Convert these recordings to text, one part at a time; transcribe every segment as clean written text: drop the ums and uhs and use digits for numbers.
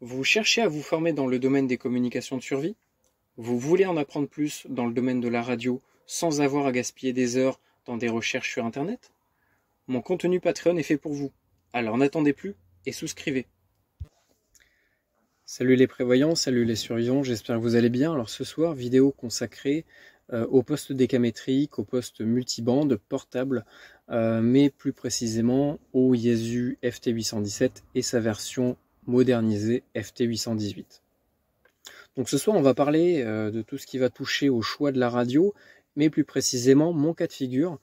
Vous cherchez à vous former dans le domaine des communications de survie? Vous voulez en apprendre plus dans le domaine de la radio sans avoir à gaspiller des heures dans des recherches sur Internet? Mon contenu Patreon est fait pour vous. Alors n'attendez plus et souscrivez. Salut les prévoyants, salut les survivants, j'espère que vous allez bien. Alors ce soir, vidéo consacrée au poste décamétrique, au poste multibande portable, mais plus précisément au Yaesu FT817 et sa version modernisée FT818. Donc ce soir, on va parler de tout ce qui va toucher au choix de la radio, mais plus précisément mon cas de figure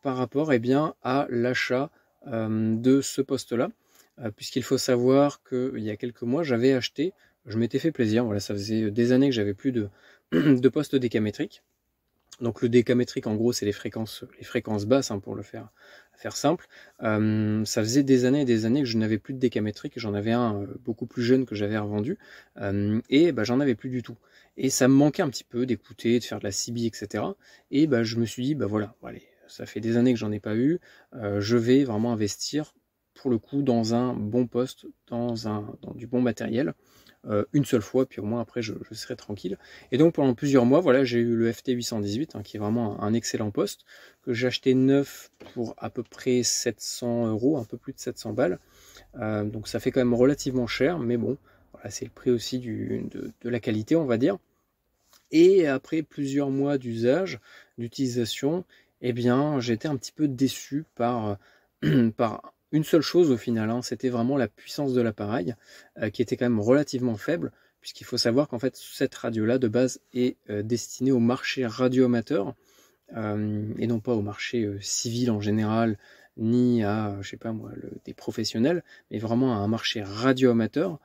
par rapport à l'achat de ce poste-là. Puisqu'il faut savoir qu'il y a quelques mois, j'avais acheté, je m'étais fait plaisir, voilà, ça faisait des années que j'avais plus de poste décamétrique. Donc le décamétrique, en gros, c'est les fréquences basses, hein, pour le faire simple. Ça faisait des années et des années que je n'avais plus de décamétrique, j'en avais un beaucoup plus jeune que j'avais revendu, et j'en avais plus du tout. Et ça me manquait un petit peu d'écouter, de faire de la CB, etc. Et je me suis dit, voilà, allez, ça fait des années que j'en ai pas eu, je vais vraiment investir pour le coup dans un bon poste, dans du bon matériel, une seule fois, puis au moins après je serai tranquille. Et donc pendant plusieurs mois, voilà, j'ai eu le FT818, hein, qui est vraiment un excellent poste, que j'ai acheté neuf pour à peu près 700 €, un peu plus de 700 balles. Donc ça fait quand même relativement cher, mais bon, voilà, c'est le prix aussi de la qualité, on va dire. Et après plusieurs mois d'utilisation, j'étais un petit peu déçu par une seule chose au final, hein, c'était vraiment la puissance de l'appareil, qui était quand même relativement faible, puisqu'il faut savoir qu'en fait cette radio-là de base est destinée au marché radio-amateur, et non pas au marché civil en général, ni à, je sais pas moi, des professionnels, mais vraiment à un marché radio-amateur,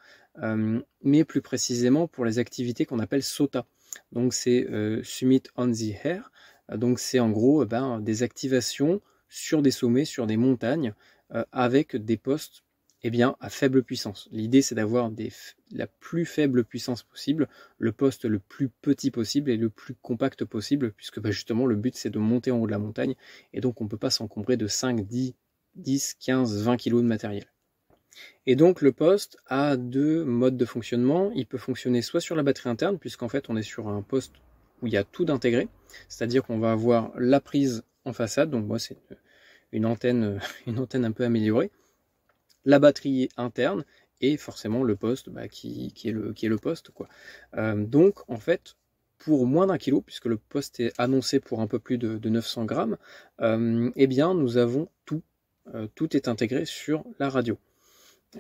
mais plus précisément pour les activités qu'on appelle SOTA. Donc c'est Summit on the Air, donc c'est en gros des activations sur des sommets, sur des montagnes, avec des postes à faible puissance. L'idée c'est d'avoir la plus faible puissance possible, le poste le plus petit possible et le plus compact possible, puisque justement le but c'est de monter en haut de la montagne, et donc on ne peut pas s'encombrer de 5, 10, 15, 20 kg de matériel. Et donc le poste a deux modes de fonctionnement. Il peut fonctionner soit sur la batterie interne, puisqu'en fait on est sur un poste où il y a tout d'intégré, c'est-à-dire qu'on va avoir la prise en façade, donc moi c'est une antenne un peu améliorée, la batterie interne et forcément le poste qui est le poste, quoi. Donc en fait, pour moins d'1 kilo, puisque le poste est annoncé pour un peu plus de 900 grammes, nous avons tout. Tout est intégré sur la radio.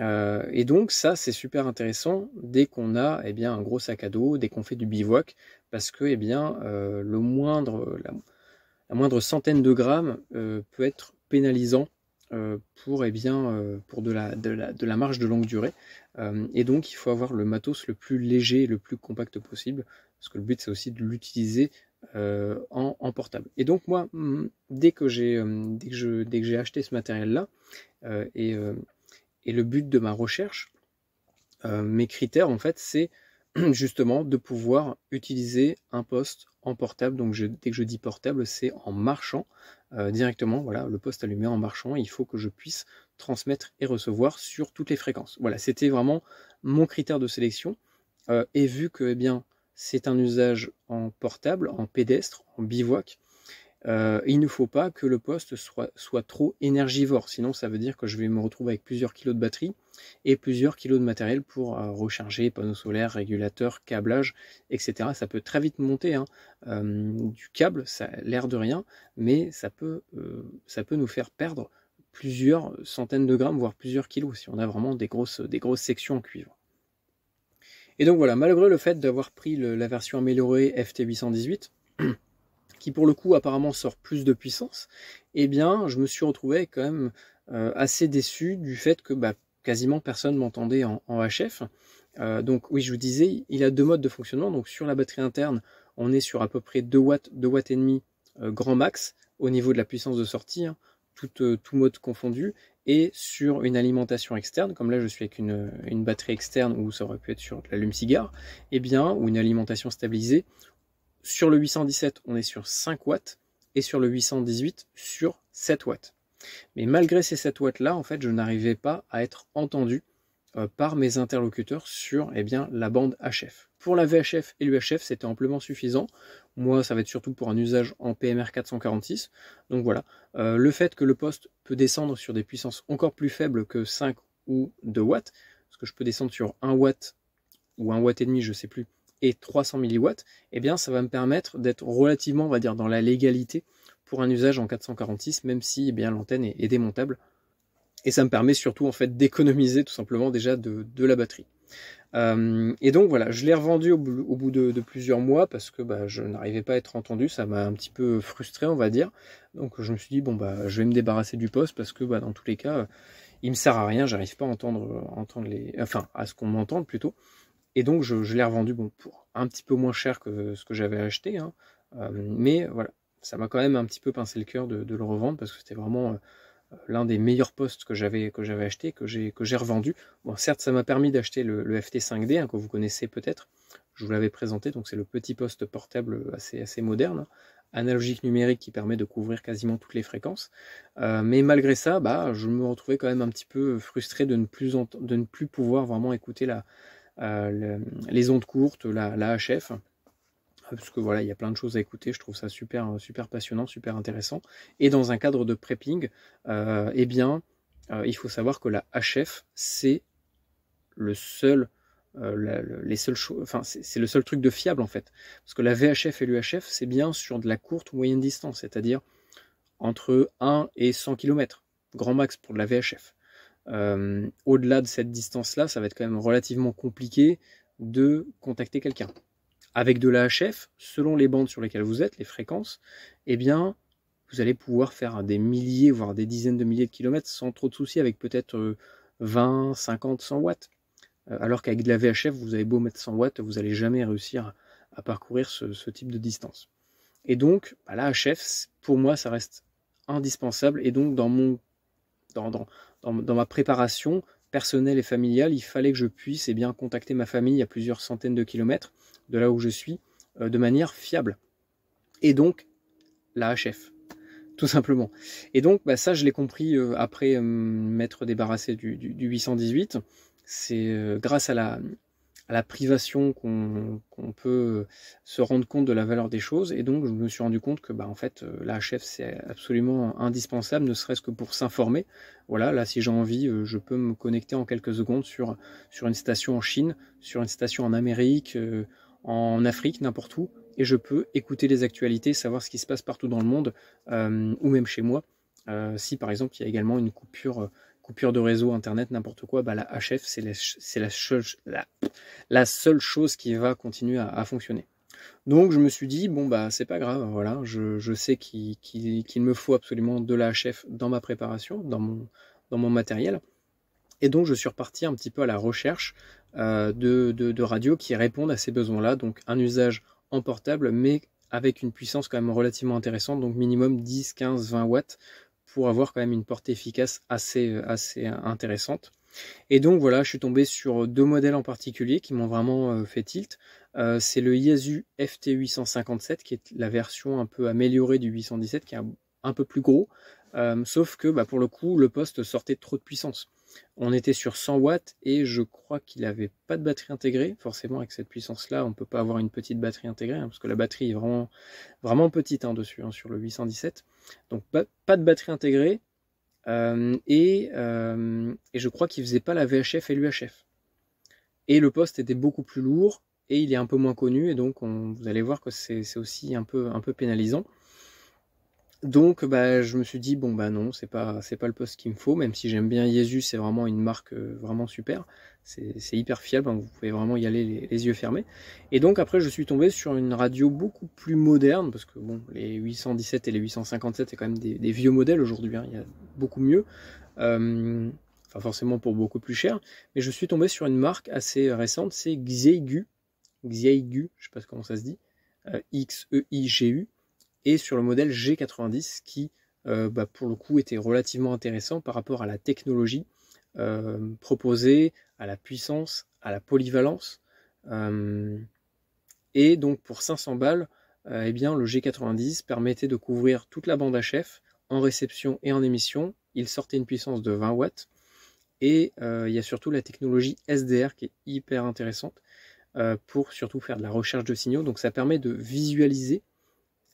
Et donc ça c'est super intéressant dès qu'on a un gros sac à dos, dès qu'on fait du bivouac, parce que la moindre centaine de grammes peut être pénalisant pour de la marche de longue durée, et donc il faut avoir le matos le plus léger et le plus compact possible, parce que le but c'est aussi de l'utiliser en portable. Et donc moi, dès que j'ai acheté ce matériel là, et le but de ma recherche, mes critères en fait, c'est justement de pouvoir utiliser un poste en portable. Donc dès que je dis portable, c'est en marchant directement. Voilà, le poste allumé en marchant, il faut que je puisse transmettre et recevoir sur toutes les fréquences. Voilà, c'était vraiment mon critère de sélection. Et vu que c'est un usage en portable, en pédestre, en bivouac, il ne faut pas que le poste soit trop énergivore, sinon ça veut dire que je vais me retrouver avec plusieurs kilos de batterie et plusieurs kilos de matériel pour recharger, panneaux solaires, régulateurs, câblage, etc. Ça peut très vite monter, hein. Du câble, ça a l'air de rien, mais ça peut nous faire perdre plusieurs centaines de grammes, voire plusieurs kilos, si on a vraiment des grosses sections en cuivre. Et donc voilà, malgré le fait d'avoir pris la version améliorée FT818, qui pour le coup apparemment sort plus de puissance, je me suis retrouvé quand même assez déçu du fait que quasiment personne m'entendait en HF. Donc oui, je vous disais, il a deux modes de fonctionnement. Donc sur la batterie interne, on est sur à peu près 2 watts et demi grand max au niveau de la puissance de sortie, hein, tout mode confondu, et sur une alimentation externe, comme là je suis avec une batterie externe, ou ça aurait pu être sur de l'allume-cigare, ou une alimentation stabilisée. Sur le 817, on est sur 5 watts, et sur le 818, sur 7 watts. Mais malgré ces 7 watts là, en fait, je n'arrivais pas à être entendu par mes interlocuteurs sur la bande HF. Pour la VHF et l'UHF, c'était amplement suffisant. Moi, ça va être surtout pour un usage en PMR 446. Donc voilà, le fait que le poste peut descendre sur des puissances encore plus faibles que 5 ou 2 watts, parce que je peux descendre sur 1 watt ou 1 watt et demi, je sais plus, et 300 milliwatts, ça va me permettre d'être relativement, on va dire, dans la légalité pour un usage en 446, même si l'antenne est démontable. Et ça me permet surtout en fait d'économiser tout simplement déjà de la batterie. Et donc voilà, je l'ai revendu au bout de plusieurs mois parce que je n'arrivais pas à être entendu, ça m'a un petit peu frustré on va dire. Donc je me suis dit je vais me débarrasser du poste parce que dans tous les cas, il me sert à rien, j'arrive pas à entendre à ce qu'on m'entende plutôt. Et donc je l'ai revendu pour un petit peu moins cher que ce que j'avais acheté, hein. Mais voilà, ça m'a quand même un petit peu pincé le cœur de le revendre parce que c'était vraiment l'un des meilleurs postes que j'avais acheté, que j'ai revendu. Bon, certes, ça m'a permis d'acheter le FT5D, hein, que vous connaissez peut-être. Je vous l'avais présenté, donc c'est le petit poste portable assez moderne, hein, analogique numérique qui permet de couvrir quasiment toutes les fréquences. Mais malgré ça, je me retrouvais quand même un petit peu frustré de ne plus pouvoir vraiment écouter les ondes courtes, la HF. Parce que voilà, il y a plein de choses à écouter, je trouve ça super passionnant, super intéressant. Et dans un cadre de prepping, il faut savoir que la HF, c'est le seul, c'est le seul truc de fiable en fait. Parce que la VHF et l'UHF, c'est bien sur de la courte ou moyenne distance, c'est-à-dire entre 1 et 100 km, grand max pour de la VHF. Au-delà de cette distance-là, ça va être quand même relativement compliqué de contacter quelqu'un. Avec de la HF, selon les bandes sur lesquelles vous êtes, les fréquences, vous allez pouvoir faire des milliers, voire des dizaines de milliers de kilomètres sans trop de soucis, avec peut-être 20, 50, 100 watts. Alors qu'avec de la VHF, vous avez beau mettre 100 watts, vous n'allez jamais réussir à parcourir ce type de distance. Et donc, la HF, pour moi, ça reste indispensable. Et donc, dans ma préparation personnelle et familiale, il fallait que je puisse contacter ma famille à plusieurs centaines de kilomètres de là où je suis, de manière fiable. Et donc, la HF, tout simplement. Et donc, ça, je l'ai compris après m'être débarrassé du 818. C'est grâce à la privation qu'on peut se rendre compte de la valeur des choses. Et donc, je me suis rendu compte que en fait, la HF, c'est absolument indispensable, ne serait-ce que pour s'informer. Voilà, là, si j'ai envie, je peux me connecter en quelques secondes sur une station en Chine, sur une station en Amérique, en Afrique, n'importe où, et je peux écouter les actualités, savoir ce qui se passe partout dans le monde, ou même chez moi. Si par exemple il y a également une coupure de réseau internet, n'importe quoi, la HF c'est la seule chose qui va continuer à fonctionner. Donc je me suis dit c'est pas grave, voilà, je sais qu'il me faut absolument de la HF dans ma préparation, dans mon matériel. Et donc je suis reparti un petit peu à la recherche de radios qui répondent à ces besoins-là. Donc un usage en portable, mais avec une puissance quand même relativement intéressante, donc minimum 10, 15, 20 watts, pour avoir quand même une portée efficace assez intéressante. Et donc voilà, je suis tombé sur deux modèles en particulier qui m'ont vraiment fait tilt. C'est le Yaesu FT857, qui est la version un peu améliorée du 817, qui est un peu plus gros, sauf que pour le coup, le poste sortait trop de puissance. On était sur 100 watts et je crois qu'il n'avait pas de batterie intégrée. Forcément, avec cette puissance-là, on ne peut pas avoir une petite batterie intégrée, hein, parce que la batterie est vraiment petite dessus, sur le 817. Donc pas de batterie intégrée. Et je crois qu'il faisait pas la VHF et l'UHF. Et le poste était beaucoup plus lourd et il est un peu moins connu, et donc vous allez voir que c'est aussi un peu pénalisant. Donc je me suis dit non, c'est pas le poste qu'il me faut, même si j'aime bien Yaesu, c'est vraiment une marque vraiment super, c'est hyper fiable, hein, vous pouvez vraiment y aller les yeux fermés. Et donc après je suis tombé sur une radio beaucoup plus moderne, parce que les 817 et les 857 c'est quand même des vieux modèles aujourd'hui, hein, il y a beaucoup mieux, enfin forcément pour beaucoup plus cher, mais je suis tombé sur une marque assez récente, c'est Xiegu, je sais pas comment ça se dit, Xeigu, et sur le modèle G90 qui pour le coup était relativement intéressant par rapport à la technologie proposée, à la puissance, à la polyvalence, et donc pour 500 balles le G90 permettait de couvrir toute la bande HF en réception et en émission. Il sortait une puissance de 20 watts Et il y a surtout la technologie SDR qui est hyper intéressante pour surtout faire de la recherche de signaux. Donc ça permet de visualiser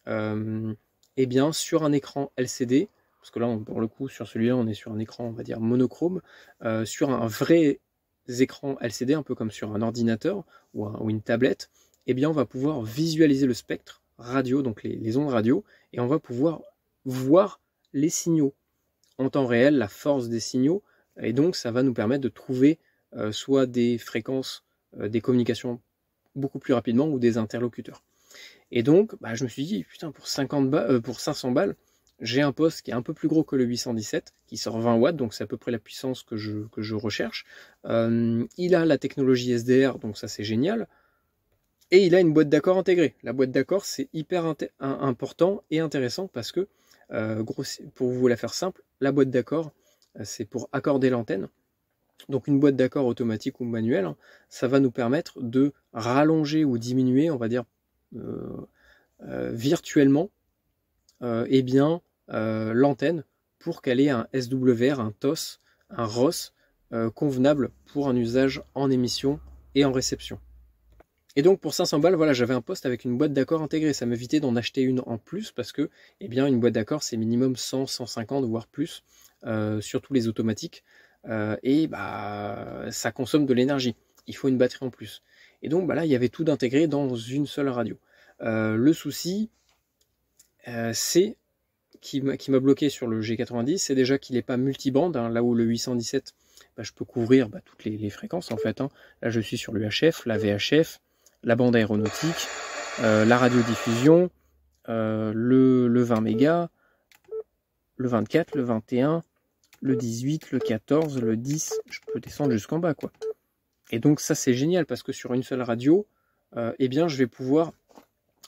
eh bien, sur un écran LCD, parce que là, pour le coup, sur celui-là, on est sur un écran, on va dire, monochrome, sur un vrai écran LCD, un peu comme sur un ordinateur ou une tablette, eh bien, on va pouvoir visualiser le spectre radio, donc les ondes radio, et on va pouvoir voir les signaux en temps réel, la force des signaux, et donc ça va nous permettre de trouver soit des fréquences, des communications beaucoup plus rapidement ou des interlocuteurs. Et donc, je me suis dit, putain, pour 500 balles, j'ai un poste qui est un peu plus gros que le 817, qui sort 20 watts, donc c'est à peu près la puissance que je recherche. Il a la technologie SDR, donc ça c'est génial. Et il a une boîte d'accord intégrée. La boîte d'accord, c'est hyper important et intéressant parce que, pour vous la faire simple, la boîte d'accord, c'est pour accorder l'antenne. Donc une boîte d'accord automatique ou manuelle, ça va nous permettre de rallonger ou diminuer, on va dire, virtuellement l'antenne pour qu'elle ait un SWR, un TOS, un ROS convenable pour un usage en émission et en réception. Et donc pour 500 balles, voilà, j'avais un poste avec une boîte d'accord intégrée. Ça m'évitait d'en acheter une en plus parce que une boîte d'accord c'est minimum 100, 150 voire plus, surtout les automatiques. Ça consomme de l'énergie. Il faut une batterie en plus. Et donc là, il y avait tout d'intégré dans une seule radio. Le souci, c'est qui m'a bloqué sur le G90, c'est déjà qu'il n'est pas multibande, là où le 817, je peux couvrir toutes les fréquences en fait. Là, je suis sur l'UHF, la VHF, la bande aéronautique, la radiodiffusion, le 20 mégas, le 24, le 21, le 18, le 14, le 10, je peux descendre jusqu'en bas, quoi. Et donc ça c'est génial parce que sur une seule radio, je vais pouvoir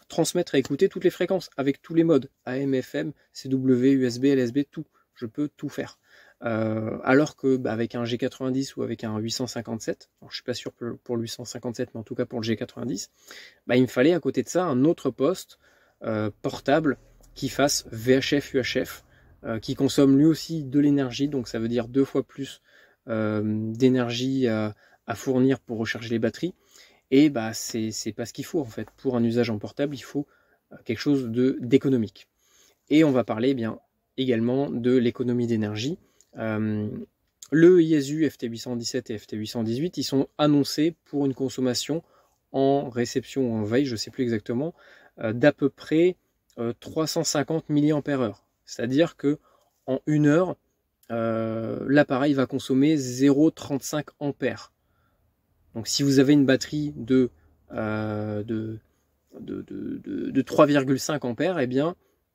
transmettre et écouter toutes les fréquences avec tous les modes, AM, FM, CW, USB, LSB, tout. Je peux tout faire. Alors que avec un G90 ou avec un 857, alors je suis pas sûr pour le 857, mais en tout cas pour le G90, il me fallait à côté de ça un autre poste portable qui fasse VHF, UHF, qui consomme lui aussi de l'énergie, donc ça veut dire 2 fois plus d'énergie à fournir pour recharger les batteries. Et c'est pas ce qu'il faut en fait. Pour un usage en portable, il faut quelque chose d'économique. Et on va parler également de l'économie d'énergie. Le ISU FT817 et FT818, ils sont annoncés pour une consommation en réception ou en veille, je ne sais plus exactement, d'à peu près 350 mAh. C'est-à-dire que en 1 heure, l'appareil va consommer 0,35 ampères. Donc si vous avez une batterie de 3,5 ampères,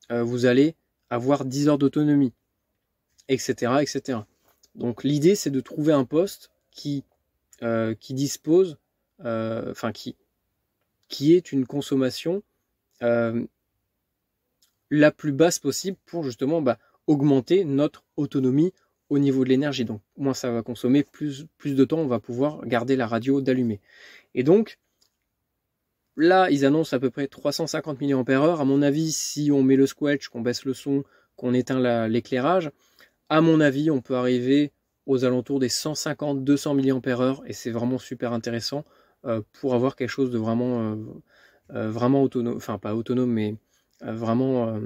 vous allez avoir 10 heures d'autonomie, etc., etc. Donc l'idée c'est de trouver un poste qui dispose, qui est une consommation la plus basse possible pour justement augmenter notre autonomie au niveau de l'énergie. Donc moins ça va consommer, plus de temps on va pouvoir garder la radio d'allumée. Et donc là ils annoncent à peu près 350 mAh. À mon avis, si on met le squelch, qu'on baisse le son, qu'on éteint l'éclairage, à mon avis on peut arriver aux alentours des 150-200 mAh et c'est vraiment super intéressant pour avoir quelque chose de vraiment autonome, enfin pas autonome mais vraiment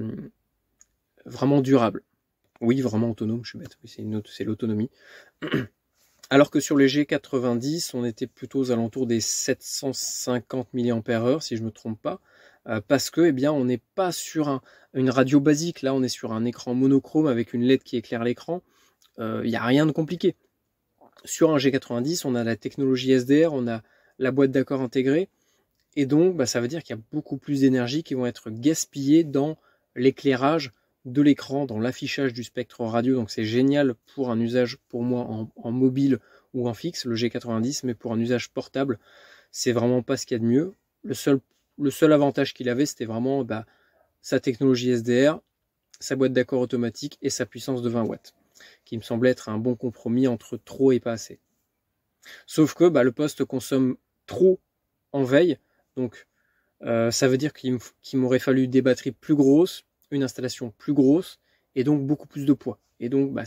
durable. Oui, vraiment autonome, je suis bête, c'est l'autonomie. Alors que sur les G90, on était plutôt aux alentours des 750 mAh, si je ne me trompe pas, parce que on n'est pas sur une radio basique, là on est sur un écran monochrome avec une LED qui éclaire l'écran, il n'y a rien de compliqué. Sur un G90, on a la technologie SDR, on a la boîte d'accord intégrée, et donc ça veut dire qu'il y a beaucoup plus d'énergie qui vont être gaspillées dans l'éclairage de l'écran, dans l'affichage du spectre radio. Donc c'est génial pour un usage pour moi en mobile ou en fixe, le G90, mais pour un usage portable, c'est vraiment pas ce qu'il y a de mieux. Le seul avantage qu'il avait, c'était vraiment sa technologie SDR, sa boîte d'accord automatique et sa puissance de 20 watts, qui me semblait être un bon compromis entre trop et pas assez. Sauf que le poste consomme trop en veille, donc ça veut dire qu'il m'aurait fallu des batteries plus grosses, une installation plus grosse et donc beaucoup plus de poids. Et donc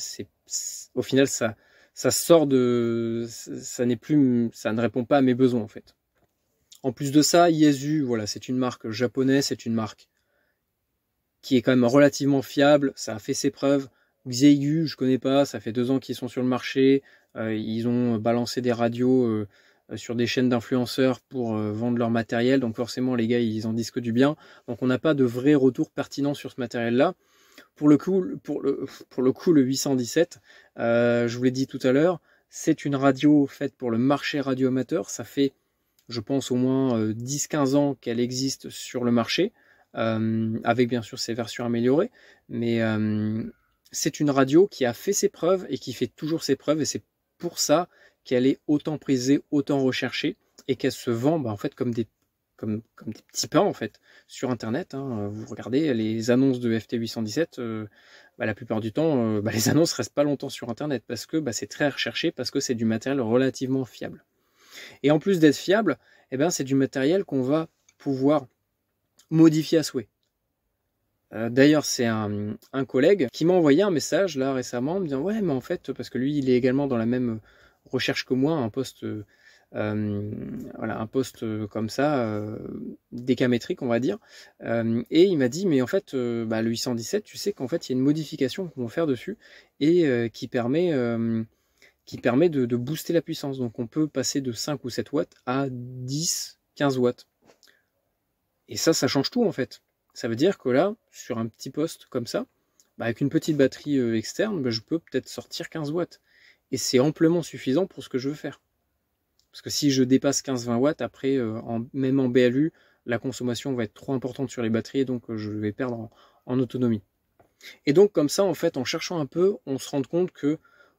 au final ça ça sort de, ça n'est plus, ça ne répond pas à mes besoins en fait. En plus de ça, Yaesu, voilà, c'est une marque japonaise, c'est une marque qui est quand même relativement fiable, ça a fait ses preuves. Xiegu, je connais pas, ça fait 2 ans qu'ils sont sur le marché, ils ont balancé des radios sur des chaînes d'influenceurs pour vendre leur matériel, donc forcément les gars ils en disent que du bien, donc on n'a pas de vrai retour pertinent sur ce matériel-là. Pour le coup, le 817, je vous l'ai dit tout à l'heure, c'est une radio faite pour le marché radio amateur, ça fait je pense au moins 10-15 ans qu'elle existe sur le marché, avec bien sûr ses versions améliorées, mais c'est une radio qui a fait ses preuves et qui fait toujours ses preuves, et c'est pour ça qu'elle est autant prisée, autant recherchée, et qu'elle se vend en fait comme des petits pains en fait sur internet. Vous regardez les annonces de FT817, la plupart du temps les annonces restent pas longtemps sur internet parce que c'est très recherché, parce que c'est du matériel relativement fiable. Et en plus d'être fiable, c'est du matériel qu'on va pouvoir modifier à souhait. D'ailleurs, c'est un collègue qui m'a envoyé un message là récemment me disant ouais, mais en fait, parce que lui il est également dans la même recherche que moi, un poste comme ça, décamétrique on va dire, et il m'a dit mais en fait le 817, tu sais qu'en fait il y a une modification qu'on va faire dessus et qui permet de booster la puissance, donc on peut passer de 5 ou 7 watts à 10, 15 watts, et ça change tout en fait. Ça veut dire que là, sur un petit poste comme ça, avec une petite batterie externe, je peux peut-être sortir 15 watts. Et c'est amplement suffisant pour ce que je veux faire. Parce que si je dépasse 15-20 watts, après, même en BLU, la consommation va être trop importante sur les batteries, et donc je vais perdre en autonomie. Et donc comme ça, en fait, en cherchant un peu, on se rend compte que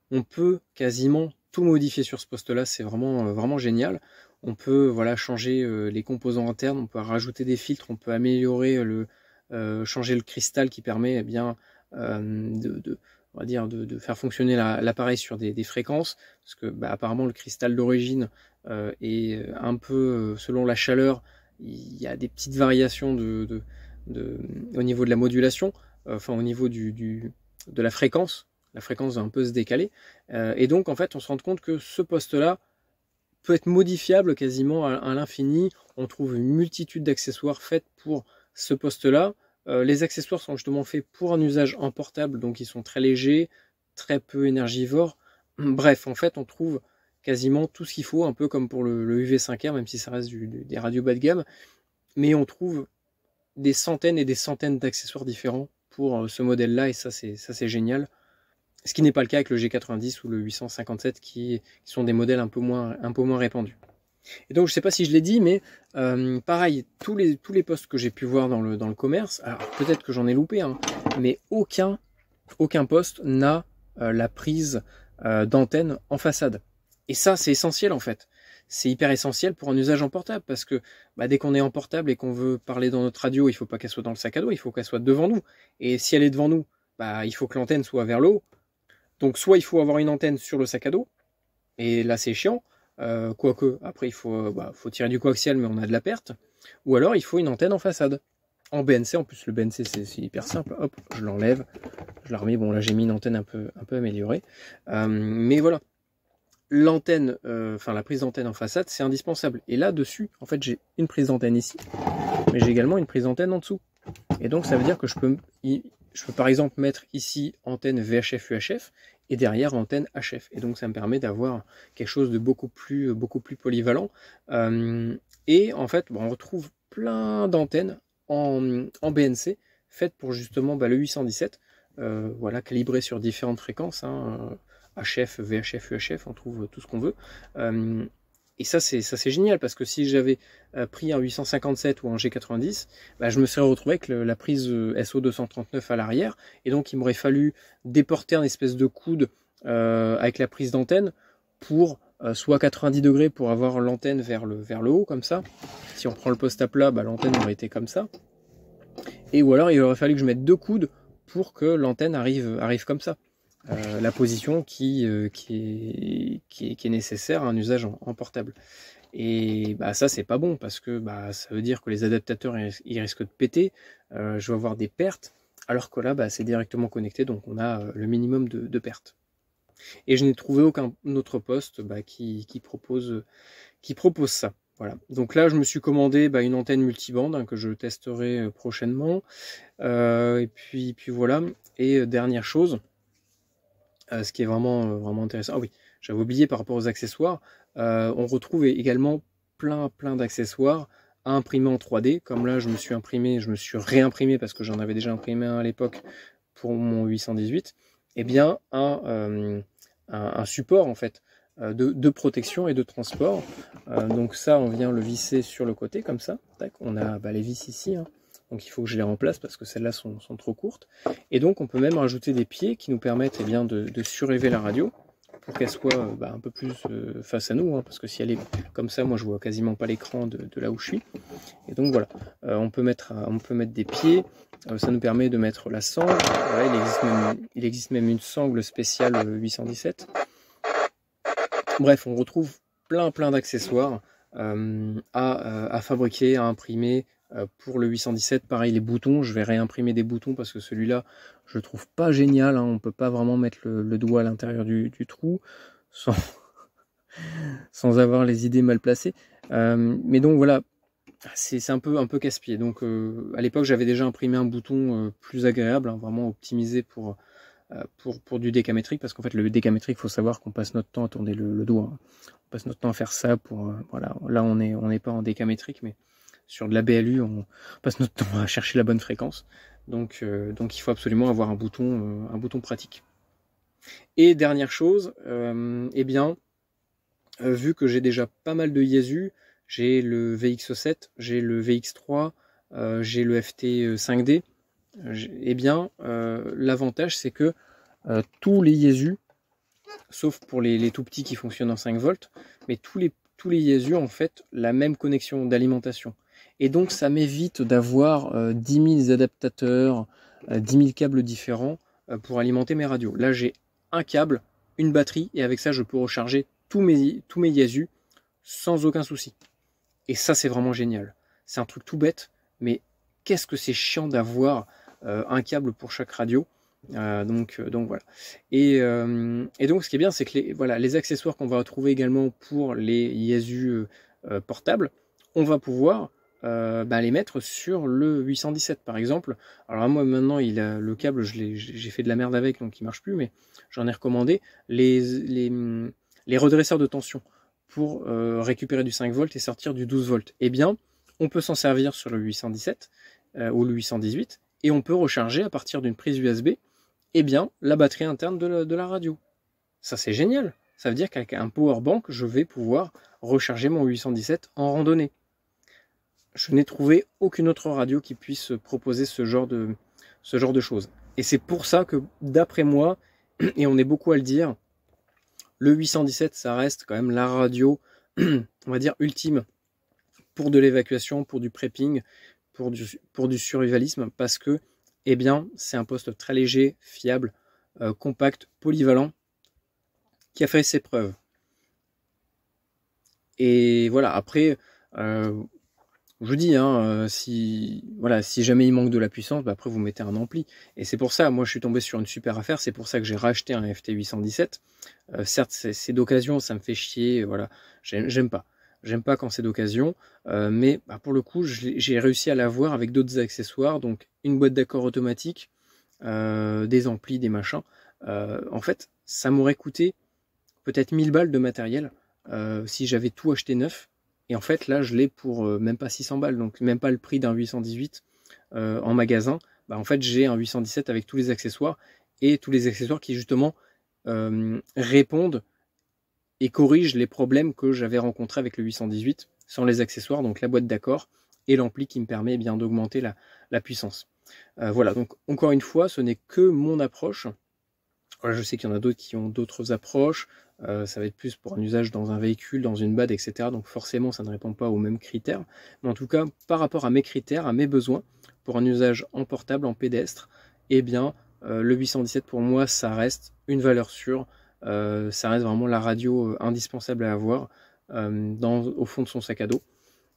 on peut quasiment tout modifier sur ce poste-là. C'est vraiment, vraiment génial. On peut changer les composants internes, on peut rajouter des filtres, on peut améliorer changer le cristal qui permet on va dire de faire fonctionner l'appareil sur des fréquences, parce que apparemment le cristal d'origine est un peu selon la chaleur, il y a des petites variations au niveau de la modulation, au niveau de la fréquence va un peu se décaler, et donc en fait on se rend compte que ce poste là peut être modifiable quasiment à l'infini. On trouve une multitude d'accessoires faits pour ce poste-là. Les accessoires sont justement faits pour un usage en portable, donc ils sont très légers, très peu énergivores. Bref, en fait, on trouve quasiment tout ce qu'il faut, un peu comme pour le UV5R, même si ça reste des radios bas de gamme. Mais on trouve des centaines et des centaines d'accessoires différents pour ce modèle-là, et ça c'est génial. Ce qui n'est pas le cas avec le G90 ou le 857 qui sont des modèles un peu moins répandus. Et donc je ne sais pas si je l'ai dit, mais pareil, tous les postes que j'ai pu voir dans le commerce, alors peut-être que j'en ai loupé, mais aucun poste n'a la prise d'antenne en façade. Et ça c'est essentiel en fait. C'est hyper essentiel pour un usage en portable, parce que dès qu'on est en portable et qu'on veut parler dans notre radio, il ne faut pas qu'elle soit dans le sac à dos, il faut qu'elle soit devant nous. Et si elle est devant nous, il faut que l'antenne soit vers le haut. Donc soit il faut avoir une antenne sur le sac à dos, et là c'est chiant, quoique après il faut tirer du coaxial, mais on a de la perte, ou alors il faut une antenne en façade, en BNC. En plus le BNC c'est hyper simple, hop, je l'enlève, je la remets, bon là j'ai mis une antenne un peu améliorée, mais voilà, l'antenne, la prise d'antenne en façade c'est indispensable. Et là dessus, en fait j'ai une prise d'antenne ici, mais j'ai également une prise d'antenne en dessous, et donc ça veut dire que je peux par exemple mettre ici antenne VHF-UHF et derrière antenne HF. Et donc ça me permet d'avoir quelque chose de beaucoup plus polyvalent. Et en fait, on retrouve plein d'antennes en BNC faites pour justement le 817, calibrées sur différentes fréquences, HF, VHF, UHF, on trouve tout ce qu'on veut. Et ça c'est génial, parce que si j'avais pris un 857 ou un G90, je me serais retrouvé avec la prise SO239 à l'arrière, et donc il m'aurait fallu déporter un espèce de coude avec la prise d'antenne pour soit 90 degrés pour avoir l'antenne vers le haut comme ça. Si on prend le poste à plat, l'antenne aurait été comme ça. Et ou alors il aurait fallu que je mette 2 coudes pour que l'antenne arrive comme ça. La position qui est nécessaire à un usage en portable. Et ça c'est pas bon, parce que ça veut dire que les adaptateurs ils risquent de péter, je vais avoir des pertes, alors que là c'est directement connecté, donc on a le minimum de pertes. Et je n'ai trouvé aucun autre poste qui propose ça. Voilà. Donc là, je me suis commandé une antenne multibande que je testerai prochainement. Et puis voilà. Et dernière chose, ce qui est vraiment intéressant. Ah oui, j'avais oublié par rapport aux accessoires. On retrouve également plein d'accessoires à imprimer en 3D. Comme là, je me suis réimprimé parce que j'en avais déjà imprimé un à l'époque pour mon 818. Eh bien, un support en fait de protection et de transport. Donc ça, on vient le visser sur le côté comme ça. Tac, on a les vis ici. Hein. Donc il faut que je les remplace parce que celles-là sont trop courtes. Et donc on peut même rajouter des pieds qui nous permettent de surélever la radio pour qu'elle soit un peu plus face à nous. Hein, parce que si elle est comme ça, moi je vois quasiment pas l'écran de là où je suis. Et donc voilà, on peut mettre des pieds. Ça nous permet de mettre la sangle. Voilà, il existe même une sangle spéciale 817. Bref, on retrouve plein d'accessoires à fabriquer, à imprimer pour le 817. Pareil, les boutons, je vais réimprimer des boutons parce que celui-là, je le trouve pas génial. Hein, on peut pas vraiment mettre le doigt à l'intérieur du trou sans avoir les idées mal placées. Mais donc voilà, c'est un peu casse-pied. Donc à l'époque, j'avais déjà imprimé un bouton plus agréable, hein, vraiment optimisé pour du décamétrique, parce qu'en fait le décamétrique, il faut savoir qu'on passe notre temps à tourner le doigt, hein. On passe notre temps à faire ça pour voilà, là on n'est pas en décamétrique, mais sur de la BLU on passe notre temps à chercher la bonne fréquence, donc il faut absolument avoir un bouton pratique. Et dernière chose, eh bien vu que j'ai déjà pas mal de Yaesu, j'ai le VX7, j'ai le VX3, j'ai le FT5D, eh bien l'avantage c'est que tous les Yaesu, sauf pour les tout petits qui fonctionnent en 5 volts, mais tous les Yaesu ont en fait la même connexion d'alimentation. Et donc ça m'évite d'avoir 10 000 adaptateurs, 10 000 câbles différents pour alimenter mes radios. Là j'ai un câble, une batterie, et avec ça je peux recharger tous mes Yaesu sans aucun souci. Et ça c'est vraiment génial. C'est un truc tout bête, mais qu'est-ce que c'est chiant d'avoir un câble pour chaque radio. Donc voilà. Et donc ce qui est bien, c'est que les accessoires qu'on va retrouver également pour les Yaesu portables, on va pouvoir les mettre sur le 817 par exemple. Alors moi maintenant le câble, j'ai fait de la merde avec, donc il marche plus, mais j'en ai recommandé les redresseurs de tension pour récupérer du 5 volts et sortir du 12 volts. Eh bien, on peut s'en servir sur le 817 ou le 818 et on peut recharger à partir d'une prise USB la batterie interne de la radio. Ça c'est génial. Ça veut dire qu'avec un power bank, je vais pouvoir recharger mon 817 en randonnée. Je n'ai trouvé aucune autre radio qui puisse proposer ce genre de choses. Et c'est pour ça que, d'après moi, et on est beaucoup à le dire, le 817, ça reste quand même la radio, on va dire, ultime pour de l'évacuation, pour du prepping, pour du survivalisme, parce que c'est un poste très léger, fiable, compact, polyvalent, qui a fait ses preuves. Et voilà, après, je dis, hein, si jamais il manque de la puissance, après vous mettez un ampli. Et c'est pour ça, moi je suis tombé sur une super affaire, c'est pour ça que j'ai racheté un FT817. Certes, c'est d'occasion, ça me fait chier, voilà, j'aime pas. J'aime pas quand c'est d'occasion, mais pour le coup, j'ai réussi à l'avoir avec d'autres accessoires, donc une boîte d'accord automatique, des amplis, des machins. En fait, ça m'aurait coûté peut-être 1000 balles de matériel si j'avais tout acheté neuf. Et en fait, là, je l'ai pour même pas 600 balles, donc même pas le prix d'un 818 en magasin. En fait, j'ai un 817 avec tous les accessoires, et tous les accessoires qui, justement, répondent et corrige les problèmes que j'avais rencontrés avec le 818 sans les accessoires, donc la boîte d'accord et l'ampli qui me permet d'augmenter la puissance. Voilà, donc encore une fois, ce n'est que mon approche. Voilà, je sais qu'il y en a d'autres qui ont d'autres approches, ça va être plus pour un usage dans un véhicule, dans une BAD, etc. Donc forcément, ça ne répond pas aux mêmes critères. Mais en tout cas, par rapport à mes critères, à mes besoins, pour un usage en portable, en pédestre, le 817 pour moi, ça reste une valeur sûre. Ça reste vraiment la radio indispensable à avoir au fond de son sac à dos.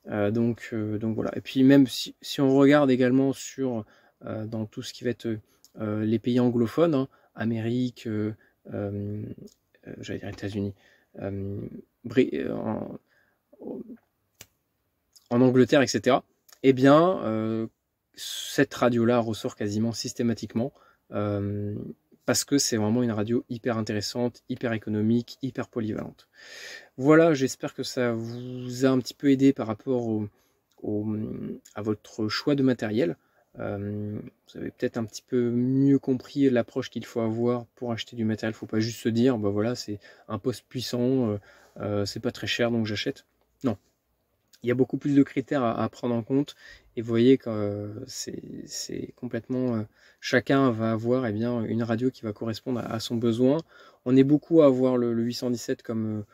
Donc voilà. Et puis même si on regarde également dans tout ce qui va être les pays anglophones, hein, Amérique, j'allais dire États-Unis, en, en Angleterre, etc. Eh bien, cette radio-là ressort quasiment systématiquement parce que c'est vraiment une radio hyper intéressante, hyper économique, hyper polyvalente. Voilà, j'espère que ça vous a un petit peu aidé par rapport à votre choix de matériel. Vous avez peut-être un petit peu mieux compris l'approche qu'il faut avoir pour acheter du matériel. Il ne faut pas juste se dire, bah voilà, c'est un poste puissant, c'est pas très cher donc j'achète. Non, il y a beaucoup plus de critères à prendre en compte et vous voyez que c'est complètement chacun va avoir bien, une radio qui va correspondre à son besoin. On est beaucoup à avoir le 817 comme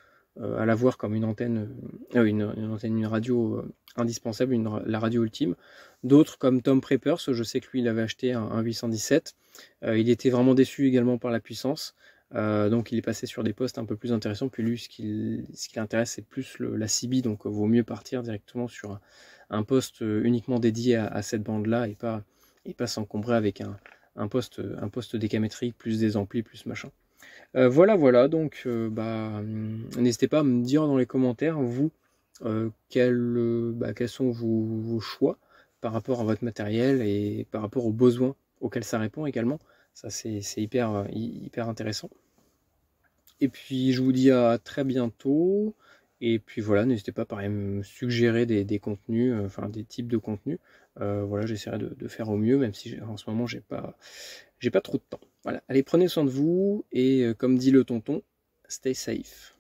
à l'avoir comme une antenne, une radio indispensable, la radio ultime. D'autres comme Tom Preppers, je sais que lui il avait acheté un 817. Il était vraiment déçu également par la puissance. Donc il est passé sur des postes un peu plus intéressants. Puis lui, ce qui l'intéresse, c'est plus la CB. Donc vaut mieux partir directement sur un poste uniquement dédié à cette bande-là et pas s'encombrer avec un poste décamétrique, plus des amplis, plus machin. Voilà, donc n'hésitez pas à me dire dans les commentaires, vous, quels sont vos choix par rapport à votre matériel et par rapport aux besoins auxquels ça répond également. Ça, c'est hyper intéressant. Et puis, je vous dis à très bientôt. Et puis voilà, n'hésitez pas pareil à me suggérer des contenus, enfin des types de contenus. Voilà, j'essaierai de faire au mieux, même si en ce moment, j'ai pas trop de temps. Voilà, allez, prenez soin de vous. Et comme dit le tonton, stay safe.